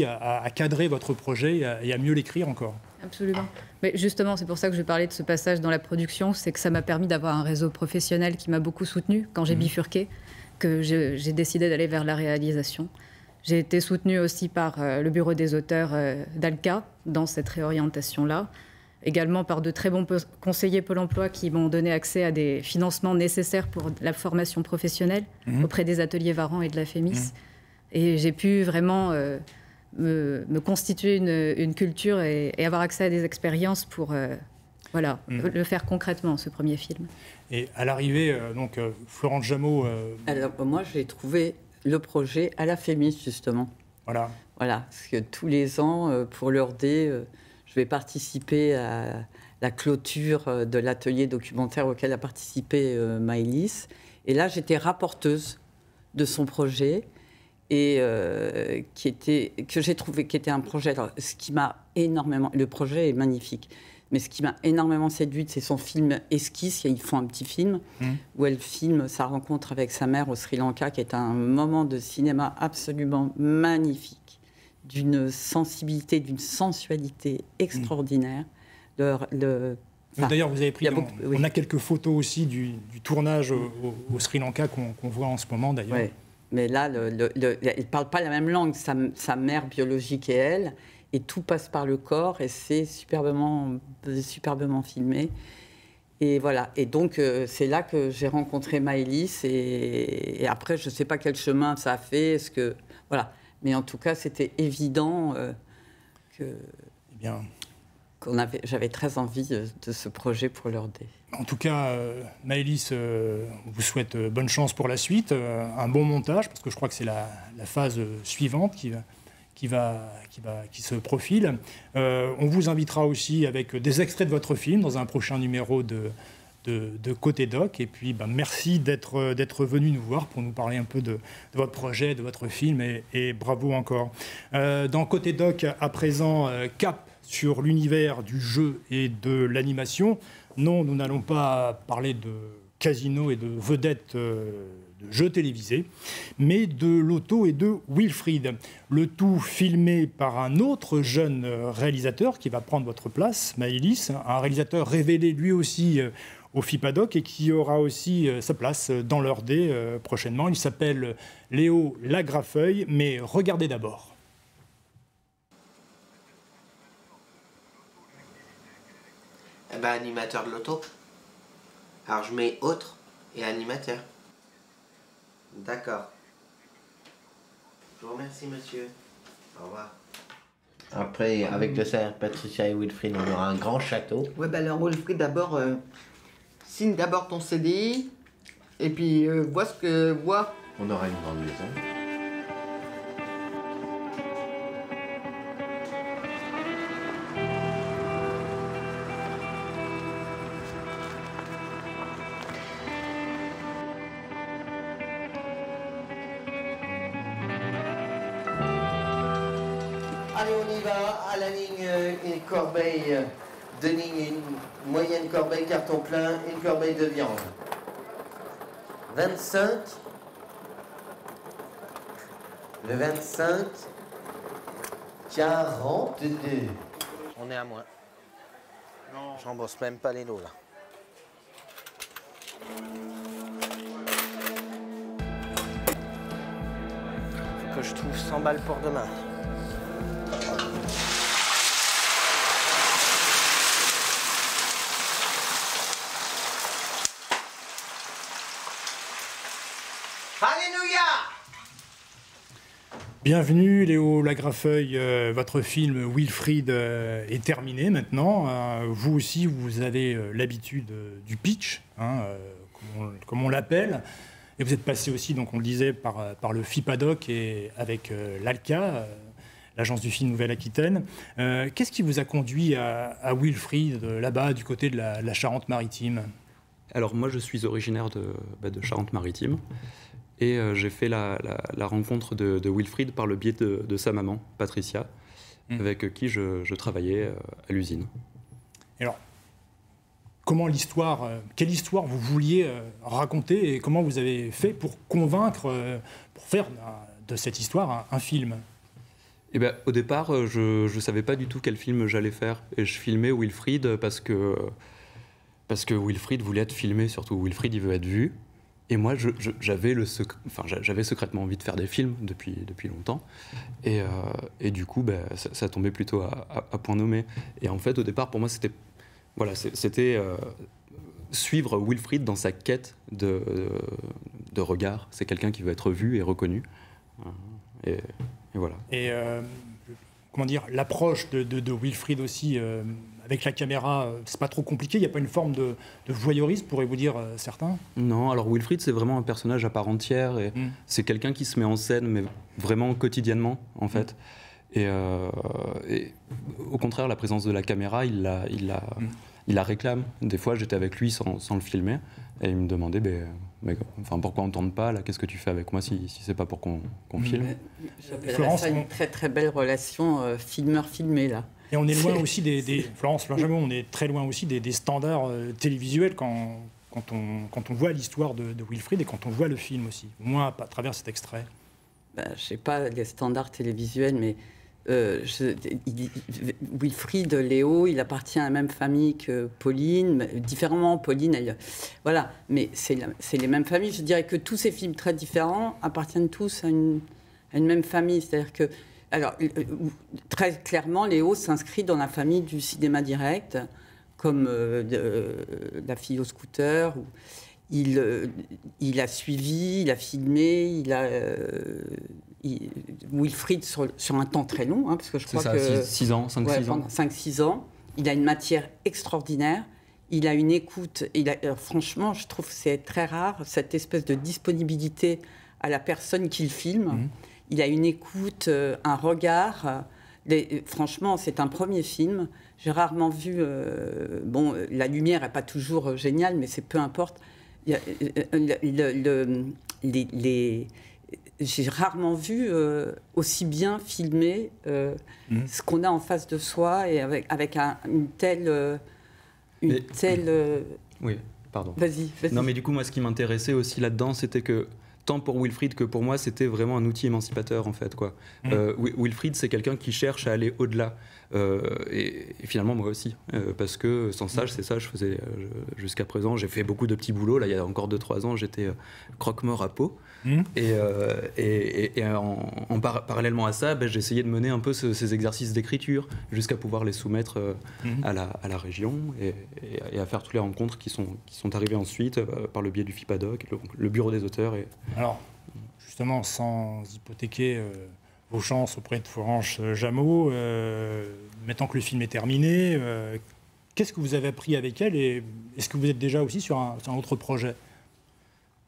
à cadrer votre projet et à mieux l'écrire encore. Absolument. Mais justement, c'est pour ça que je parlais de ce passage dans la production, c'est que ça m'a permis d'avoir un réseau professionnel qui m'a beaucoup soutenu quand j'ai bifurqué, que j'ai décidé d'aller vers la réalisation. J'ai été soutenue aussi par le bureau des auteurs d'Alca dans cette réorientation-là, également par de très bons conseillers Pôle emploi qui m'ont donné accès à des financements nécessaires pour la formation professionnelle auprès des ateliers Varan et de la FEMIS. Et j'ai pu vraiment me constituer une culture et avoir accès à des expériences pour le faire concrètement, ce premier film. Et à l'arrivée, Florence Jameau... Alors, moi, j'ai trouvé le projet à la FEMIS, justement. Voilà, parce que tous les ans, pour l'heure D, je vais participer à la clôture de l'atelier documentaire auquel a participé Maëlys. Et là, j'étais rapporteuse de son projet, et que j'ai trouvé qui était un projet. Alors, ce qui m'a énormément... Le projet est magnifique. Mais ce qui m'a énormément séduite, c'est son film Esquisse. Ils font un petit film où elle filme sa rencontre avec sa mère au Sri Lanka, qui est un moment de cinéma absolument magnifique, d'une sensibilité, d'une sensualité extraordinaire. D'ailleurs, vous avez pris... On a quelques photos aussi du tournage au Sri Lanka qu'on voit en ce moment, d'ailleurs. Oui, mais là, elle ne parle pas la même langue, sa mère biologique et elle. Et tout passe par le corps, et c'est superbement filmé. Et voilà. Et donc, c'est là que j'ai rencontré Maëlys. Et après, je ne sais pas quel chemin ça a fait. Voilà. Mais en tout cas, c'était évident j'avais très envie de ce projet pour l'heure D. En tout cas, Maëlys, on vous souhaite bonne chance pour la suite, un bon montage, parce que je crois que c'est la phase suivante qui se profile. On vous invitera aussi avec des extraits de votre film dans un prochain numéro de Côté Doc. Et puis, merci d'être venu nous voir pour nous parler un peu de votre projet, de votre film, et bravo encore. Dans Côté Doc, à présent, cap sur l'univers du jeu et de l'animation. Non, nous n'allons pas parler de casino et de vedettes de jeux télévisés, mais de Loto et de Wilfried. Le tout filmé par un autre jeune réalisateur qui va prendre votre place, Maëlys, un réalisateur révélé lui aussi au FIPADOC et qui aura aussi sa place dans l'heure D prochainement. Il s'appelle Léo Lagrafeuille, mais regardez d'abord. Eh ben, animateur de l'auto. Alors je mets autre et animateur. D'accord. Je vous remercie, monsieur. Au revoir. Après, avec le salaire Patricia et Wilfried, on aura un grand château. Ouais, bah alors Wilfried, d'abord, signe d'abord ton CDI, et puis vois ce que vois. On aura une grande maison. Allez, on y va, à la ligne, une corbeille, deux lignes, une moyenne corbeille, carton plein, une corbeille de viande. 25. Le 25. 42. On est à moins. Non. J'en bosse même pas les lots, là. Faut que je trouve 100 balles pour demain. Alléluia! Bienvenue Léo Lagrafeuille, votre film Wilfried est terminé maintenant. Vous aussi, vous avez l'habitude du pitch, hein, comme on l'appelle. Et vous êtes passé aussi, donc on le disait, par le FIPADOC et avec l'ALCA, l'agence du film Nouvelle-Aquitaine. Qu'est-ce qui vous a conduit à Wilfried, là-bas, du côté de la Charente-Maritime? Alors moi, je suis originaire de Charente-Maritime. Et j'ai fait la rencontre de Wilfried par le biais de sa maman, Patricia, avec qui je travaillais à l'usine. Alors, quelle histoire vous vouliez raconter et comment vous avez fait pour convaincre, pour faire de cette histoire un film? Eh ben, au départ, je ne savais pas du tout quel film j'allais faire. Et je filmais Wilfried parce que Wilfried voulait être filmé, surtout Wilfried, il veut être vu. Et moi, j'avais secrètement envie de faire des films depuis longtemps. Et du coup, ça tombait plutôt à point nommé. Et en fait, au départ, pour moi, c'était suivre Wilfried dans sa quête de regard. C'est quelqu'un qui veut être vu et reconnu. Et voilà. Et comment dire, l'approche de Wilfried aussi, avec la caméra, c'est pas trop compliqué? Il n'y a pas une forme de voyeurisme, pourraient-vous dire certains? Non, alors Wilfried, c'est vraiment un personnage à part entière. Et c'est quelqu'un qui se met en scène, mais vraiment quotidiennement, en fait. Et au contraire, la présence de la caméra, il la réclame. Des fois, j'étais avec lui sans le filmer. Et il me demandait, pourquoi on ne tourne pas là? Qu'est-ce que tu fais avec moi si c'est pas pour qu'on filme? Florence, ça une très très belle relation filmeur-filmé là. Et on est loin aussi Florence Benjamin, on est très loin aussi des standards télévisuels quand on voit l'histoire de Wilfried et quand on voit le film aussi. Moi, à travers cet extrait. Je sais pas les standards télévisuels, mais Wilfried, Léo, il appartient à la même famille que Pauline, différemment. Pauline, voilà, mais c'est les mêmes familles. Je dirais que tous ces films très différents appartiennent tous à une même famille. C'est-à-dire que, alors, très clairement, Léo s'inscrit dans la famille du cinéma direct, comme La fille au scooter. Où il a suivi, il a filmé, Wilfried sur un temps très long, hein, parce que je crois que 6 ans, 5-6 ans. 5-6 ans. Il a une matière extraordinaire. Il a une écoute. Franchement, je trouve que c'est très rare, cette espèce de disponibilité à la personne qu'il filme. Il a une écoute, un regard. Franchement, c'est un premier film. J'ai rarement vu... la lumière n'est pas toujours géniale, mais c'est peu importe. J'ai rarement vu aussi bien filmer ce qu'on a en face de soi et avec une telle... Oui, pardon. Vas-y. Non, mais du coup, moi, ce qui m'intéressait aussi là-dedans, c'était que tant pour Wilfried que pour moi, c'était vraiment un outil émancipateur, en fait, quoi. Wilfried, c'est quelqu'un qui cherche à aller au-delà. Et finalement, moi aussi, parce que sans stage, c'est ça, je faisais jusqu'à présent. J'ai fait beaucoup de petits boulots. Là, il y a encore 2-3 ans, j'étais croque-mort à Pau. Parallèlement à ça, j'ai essayé de mener un peu ces exercices d'écriture jusqu'à pouvoir les soumettre à la région et à faire toutes les rencontres qui sont arrivées ensuite par le biais du FIPADOC, le bureau des auteurs. Alors, justement, sans hypothéquer vos chances auprès de Florence Jameau, maintenant que le film est terminé, qu'est-ce que vous avez appris avec elle et est-ce que vous êtes déjà aussi sur un autre projet ?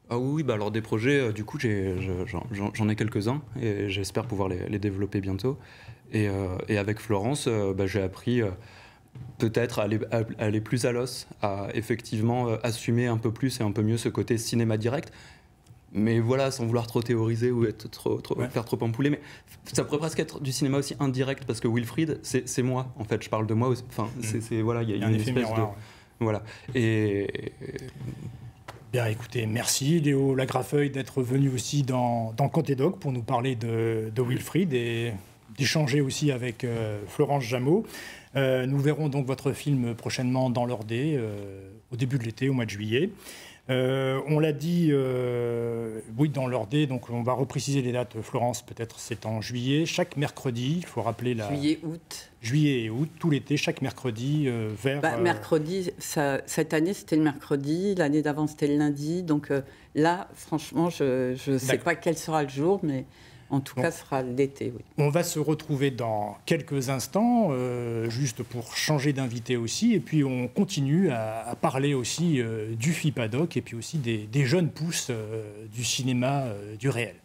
Ah oui, alors des projets, du coup, j'en ai quelques-uns et j'espère pouvoir les développer bientôt. Et avec Florence, j'ai appris peut-être à aller plus à l'os, à effectivement assumer un peu plus et un peu mieux ce côté cinéma direct. Mais voilà, sans vouloir trop théoriser ou être faire trop empouler, mais ça pourrait presque être du cinéma aussi indirect, parce que Wilfried, c'est moi, en fait, je parle de moi aussi. Enfin, voilà, il y a une espèce de... Voilà. Bien, écoutez, merci Léo Lagrafeuille d'être venu aussi dans Conte et Doc pour nous parler de Wilfried et d'échanger aussi avec Florence Jameau. Nous verrons donc votre film prochainement dans l'Ordé, au début de l'été, au mois de juillet. On l'a dit, oui, dans l'Ordé, donc on va repréciser les dates. Florence, peut-être c'est en juillet, chaque mercredi, il faut rappeler juillet et août, tout l'été, chaque mercredi vers... Mercredi, cette année c'était le mercredi, l'année d'avant c'était le lundi, donc là, franchement, je ne sais pas quel sera le jour, mais... En tout cas, ce sera l'été, oui. On va se retrouver dans quelques instants, juste pour changer d'invité aussi. Et puis, on continue à parler aussi du FIPADOC et puis aussi des jeunes pousses du cinéma du réel.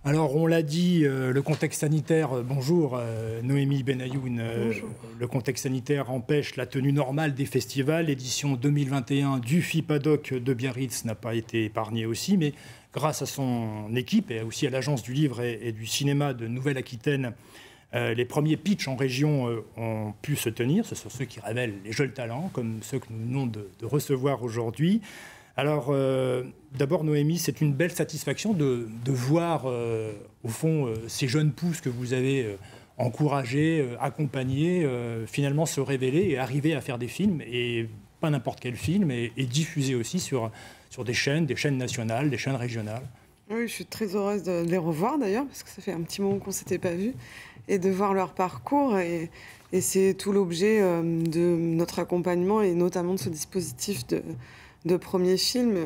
Alors, on l'a dit, le contexte sanitaire, bonjour Noémie Benayoun, le contexte sanitaire empêche la tenue normale des festivals. L'édition 2021 du FIPADOC de Biarritz n'a pas été épargnée aussi, mais grâce à son équipe et aussi à l'Agence du livre et du cinéma de Nouvelle-Aquitaine, les premiers pitchs en région ont pu se tenir. Ce sont ceux qui révèlent les jeunes talents, comme ceux que nous venons de recevoir aujourd'hui. Alors, d'abord, Noémie, c'est une belle satisfaction de voir, au fond, ces jeunes pousses que vous avez encouragés, accompagnés, finalement se révéler et arriver à faire des films, et pas n'importe quel film, et diffuser aussi sur des chaînes nationales, des chaînes régionales. Oui, je suis très heureuse de les revoir, d'ailleurs, parce que ça fait un petit moment qu'on ne s'était pas vus, et de voir leur parcours. Et c'est tout l'objet de notre accompagnement, et notamment de ce dispositif de premier film,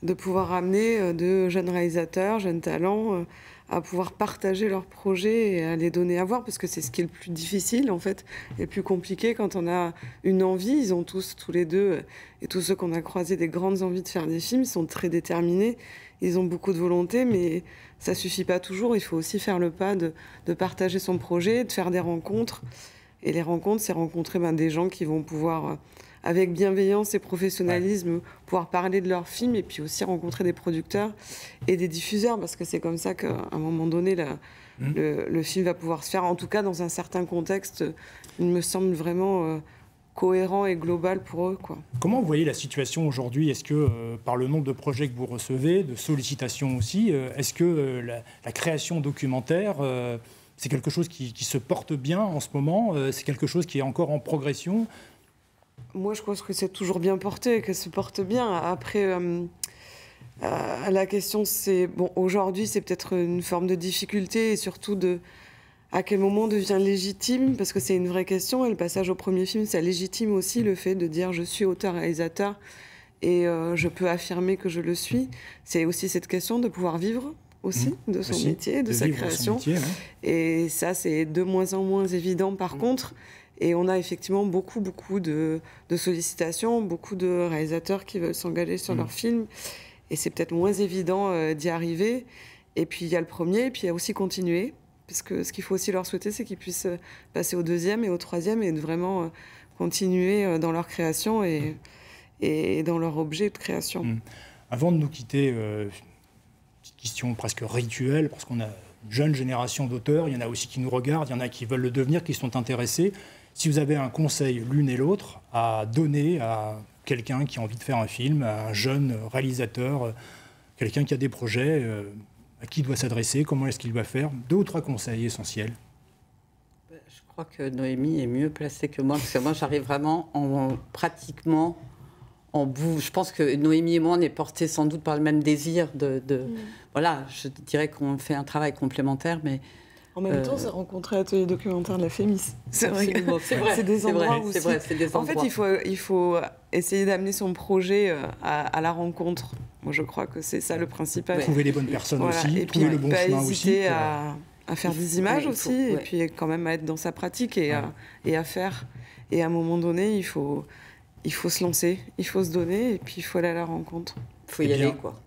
de pouvoir amener de jeunes réalisateurs, jeunes talents, à pouvoir partager leurs projets et à les donner à voir, parce que c'est ce qui est le plus difficile, en fait, et le plus compliqué quand on a une envie. Ils ont tous les deux, et tous ceux qu'on a croisés, des grandes envies de faire des films. Ils sont très déterminés, ils ont beaucoup de volonté, mais ça suffit pas toujours. Il faut aussi faire le pas de partager son projet, de faire des rencontres. Et les rencontres, c'est rencontrer des gens qui vont pouvoir... avec bienveillance et professionnalisme, pouvoir parler de leurs films et puis aussi rencontrer des producteurs et des diffuseurs, parce que c'est comme ça qu'à un moment donné, le film va pouvoir se faire, en tout cas dans un certain contexte, il me semble vraiment cohérent et global pour eux, quoi. Comment vous voyez la situation aujourd'hui ? Est-ce que, par le nombre de projets que vous recevez, de sollicitations aussi, est-ce que la création documentaire, c'est quelque chose qui se porte bien en ce moment ? C'est quelque chose qui est encore en progression ? Moi, je pense que c'est toujours bien porté, qu'elle se porte bien. Après, la question, c'est... Bon, aujourd'hui, c'est peut-être une forme de difficulté, et surtout à quel moment devient légitime, parce que c'est une vraie question, et le passage au premier film, ça légitime aussi le fait de dire « je suis auteur-réalisateur » et je peux affirmer que je le suis. C'est aussi cette question de pouvoir vivre aussi de son métier, de sa création. Et ça, c'est de moins en moins évident, par contre. Et on a effectivement beaucoup de sollicitations, beaucoup de réalisateurs qui veulent s'engager sur leurs films. Et c'est peut-être moins évident d'y arriver. Et puis il y a le premier, et puis il y a aussi continuer. Parce que ce qu'il faut aussi leur souhaiter, c'est qu'ils puissent passer au deuxième et au troisième, et de vraiment continuer dans leur création et dans leur objet de création. Avant de nous quitter, petite question presque rituelle, parce qu'on a une jeune génération d'auteurs, il y en a aussi qui nous regardent, il y en a qui veulent le devenir, qui sont intéressés. Si vous avez un conseil l'une et l'autre à donner à quelqu'un qui a envie de faire un film, à un jeune réalisateur, quelqu'un qui a des projets, à qui il doit s'adresser, comment est-ce qu'il doit faire, 2 ou 3 conseils essentiels. Je crois que Noémie est mieux placée que moi, parce que moi j'arrive vraiment pratiquement en bout. Je pense que Noémie et moi, on est portés sans doute par le même désir Voilà, je dirais qu'on fait un travail complémentaire, mais... En même temps, c'est rencontrer Atelier documentaire de la Fémis. C'est vrai. C'est des endroits où... En fait, il faut essayer d'amener son projet à la rencontre. Moi, je crois que c'est ça le principal. Trouver les bonnes personnes aussi, et trouver puis, le bon chemin aussi. Hésiter à faire des images aussi, et puis quand même à être dans sa pratique et à faire. Et à un moment donné, il faut se lancer, il faut se donner, et puis il faut aller à la rencontre. Il faut y aller, quoi.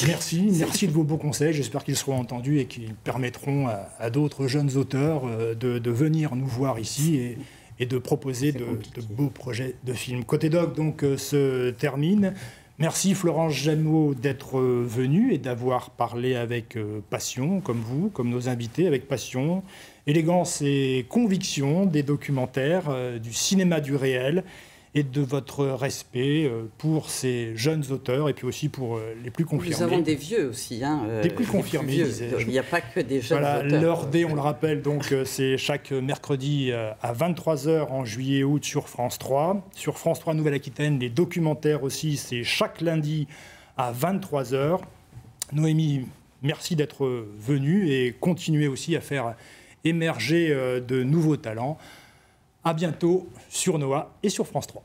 Merci de vos beaux conseils. J'espère qu'ils seront entendus et qu'ils permettront à d'autres jeunes auteurs de venir nous voir ici et de proposer de beaux projets de films. Côté Doc, donc, se termine. Merci Florence Jeannot d'être venue et d'avoir parlé avec passion, comme vous, comme nos invités, avec passion, élégance et conviction des documentaires, du cinéma du réel, et de votre respect pour ces jeunes auteurs et puis aussi pour les plus confirmés. Nous avons des vieux aussi. Des plus confirmés, disais-je. Il n'y a pas que des jeunes voilà, auteurs. L'heure D, on le rappelle, donc c'est chaque mercredi à 23h en juillet et août sur France 3. Sur France 3 Nouvelle-Aquitaine, les documentaires aussi, c'est chaque lundi à 23h. Noémie, merci d'être venue et continuez aussi à faire émerger de nouveaux talents. À bientôt sur Noah et sur France 3.